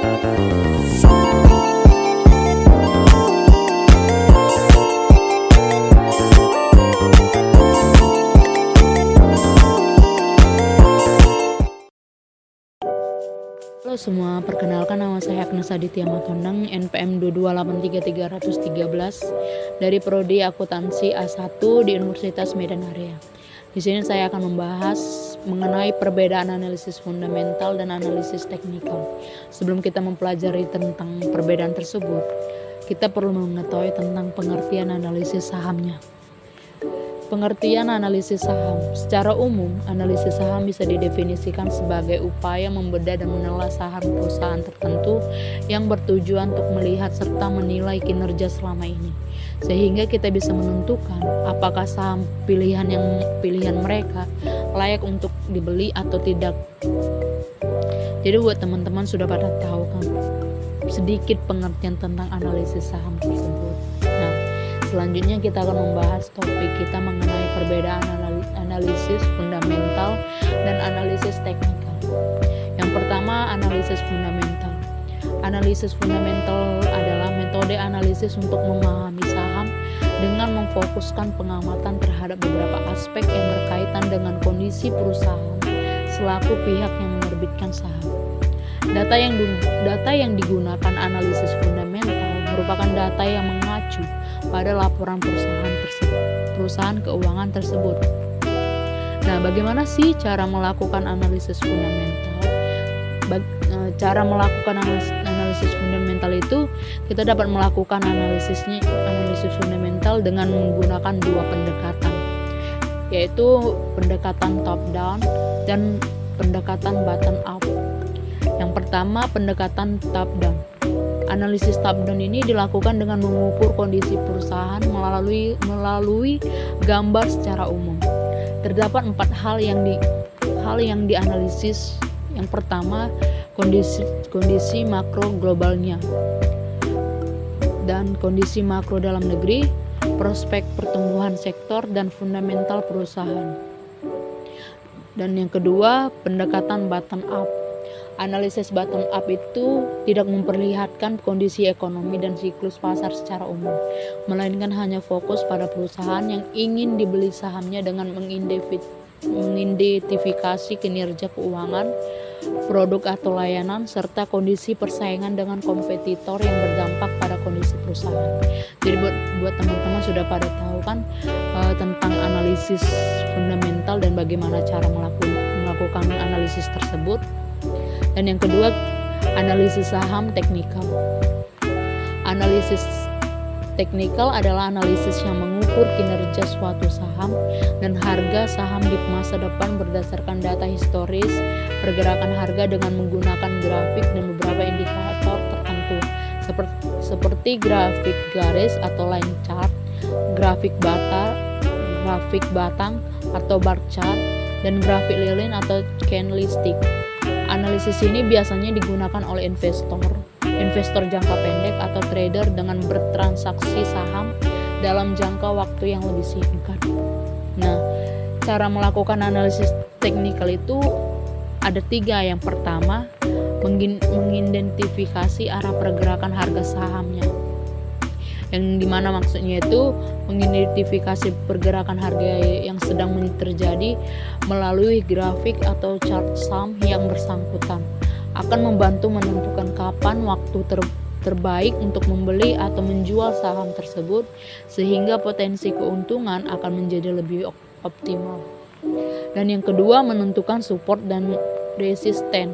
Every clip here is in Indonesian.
Halo semua, perkenalkan nama saya Agnes Aditya Matondang, NPM 2283313 dari Prodi Akuntansi A1 di Universitas Medan Area. Di sini saya akan membahas mengenai perbedaan analisis fundamental dan analisis teknikal. Sebelum kita mempelajari tentang perbedaan tersebut, kita perlu mengetahui tentang pengertian analisis sahamnya. Pengertian analisis saham. Secara umum, analisis saham bisa didefinisikan sebagai upaya membedah dan menelaah saham perusahaan tertentu yang bertujuan untuk melihat serta menilai kinerja selama ini, sehingga kita bisa menentukan apakah saham pilihan mereka layak untuk dibeli atau tidak. Jadi buat teman-teman sudah pada tahu kan sedikit pengertian tentang analisis saham tersebut. Nah, selanjutnya kita akan membahas topik kita mengenai perbedaan analisis fundamental dan analisis teknikal. Yang pertama, analisis fundamental. Analisis fundamental adalah metode analisis untuk memahami saham dengan memfokuskan pengamatan terhadap beberapa aspek yang berkaitan dengan kondisi perusahaan selaku pihak yang menerbitkan saham. Data yang digunakan analisis fundamental merupakan data yang mengacu pada laporan perusahaan keuangan tersebut. Nah, bagaimana sih cara melakukan analisis fundamental? Cara melakukan analisis fundamental itu kita dapat melakukan analisis fundamental dengan menggunakan dua pendekatan, yaitu pendekatan top down dan pendekatan bottom up. Yang pertama, pendekatan top down. Analisis top down ini dilakukan dengan mengukur kondisi perusahaan melalui gambar secara umum. Terdapat 4 hal yang dianalisis. Yang pertama, kondisi makro globalnya dan kondisi makro dalam negeri, prospek pertumbuhan sektor dan fundamental perusahaan. Dan yang kedua, pendekatan bottom up. Analisis bottom up itu tidak memperlihatkan kondisi ekonomi dan siklus pasar secara umum, melainkan hanya fokus pada perusahaan yang ingin dibeli sahamnya dengan mengidentifikasi kinerja keuangan, produk atau layanan, serta kondisi persaingan dengan kompetitor yang berdampak pada kondisi perusahaan. Jadi buat teman-teman sudah pada tahu kan tentang analisis fundamental dan bagaimana cara melakukan analisis tersebut. Dan yang kedua, analisis saham teknikal. Analisis teknikal adalah analisis yang mengukur kinerja suatu saham dan harga saham di masa depan berdasarkan data historis pergerakan harga dengan menggunakan grafik dan beberapa indikator tertentu seperti grafik garis atau line chart, grafik batang atau bar chart, dan grafik lilin atau candlestick. Analisis ini biasanya digunakan oleh investor jangka pendek atau trader dengan bertransaksi saham dalam jangka waktu yang lebih singkat. Nah, cara melakukan analisis teknikal itu ada 3. Yang pertama, mengidentifikasi arah pergerakan harga sahamnya. Yang dimana maksudnya itu mengidentifikasi pergerakan harga yang sedang terjadi melalui grafik atau chart saham yang bersangkutan akan membantu menentukan kapan waktu terbaik untuk membeli atau menjual saham tersebut sehingga potensi keuntungan akan menjadi lebih optimal. Dan yang kedua, menentukan support dan resisten.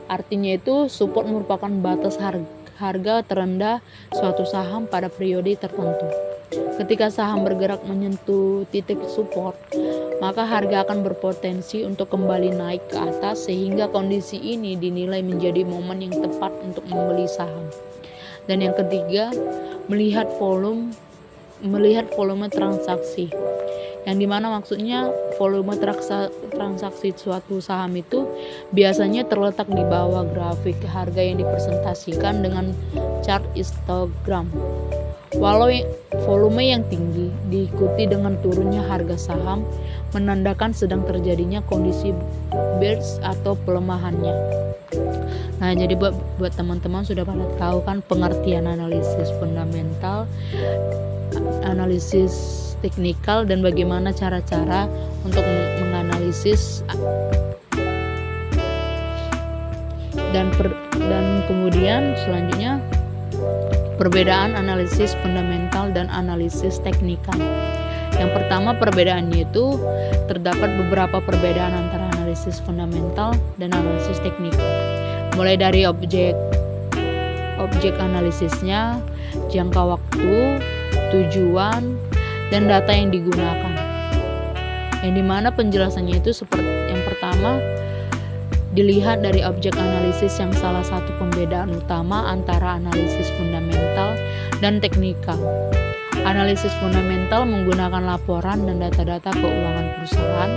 Artinya itu support merupakan batas harga terendah suatu saham pada periode tertentu. Ketika saham bergerak menyentuh titik support, maka harga akan berpotensi untuk kembali naik ke atas sehingga kondisi ini dinilai menjadi momen yang tepat untuk membeli saham. Dan yang ketiga, melihat volume transaksi. Yang dimana maksudnya volume transaksi suatu saham itu biasanya terletak di bawah grafik harga yang dipresentasikan dengan chart histogram. Walau volume yang tinggi diikuti dengan turunnya harga saham menandakan sedang terjadinya kondisi bearish atau pelemahannya. Nah, jadi buat teman-teman sudah pada tahu kan pengertian analisis fundamental, analisis teknikal, dan bagaimana cara-cara untuk menganalisis dan kemudian selanjutnya perbedaan analisis fundamental dan analisis teknikal. Yang pertama, perbedaannya itu terdapat beberapa perbedaan antara analisis fundamental dan analisis teknikal. Mulai dari objek analisisnya, jangka waktu, tujuan, dan data yang digunakan. Yang dimana penjelasannya itu seperti yang pertama, dilihat dari objek analisis yang salah satu pembedaan utama antara analisis fundamental dan teknikal. Analisis fundamental menggunakan laporan dan data-data keuangan perusahaan,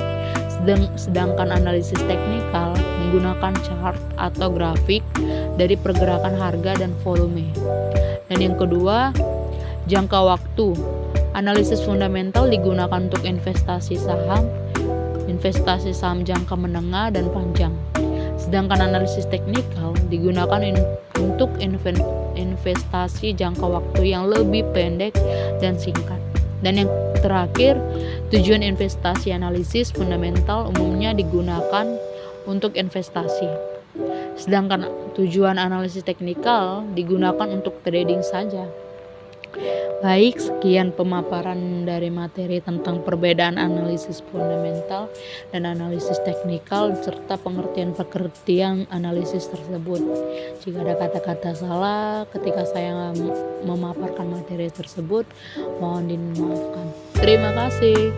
sedangkan analisis teknikal menggunakan chart atau grafik dari pergerakan harga dan volume. Dan yang kedua, jangka waktu. Analisis fundamental digunakan untuk investasi saham jangka menengah dan panjang. Sedangkan analisis teknikal digunakan untuk investasi jangka waktu yang lebih pendek dan singkat. Dan yang terakhir, tujuan investasi. Analisis fundamental umumnya digunakan untuk investasi, sedangkan tujuan analisis teknikal digunakan untuk trading saja. Baik, sekian pemaparan dari materi tentang perbedaan analisis fundamental dan analisis teknikal serta pengertian analisis tersebut. Jika ada kata-kata salah ketika saya memaparkan materi tersebut, mohon dimaafkan. Terima kasih.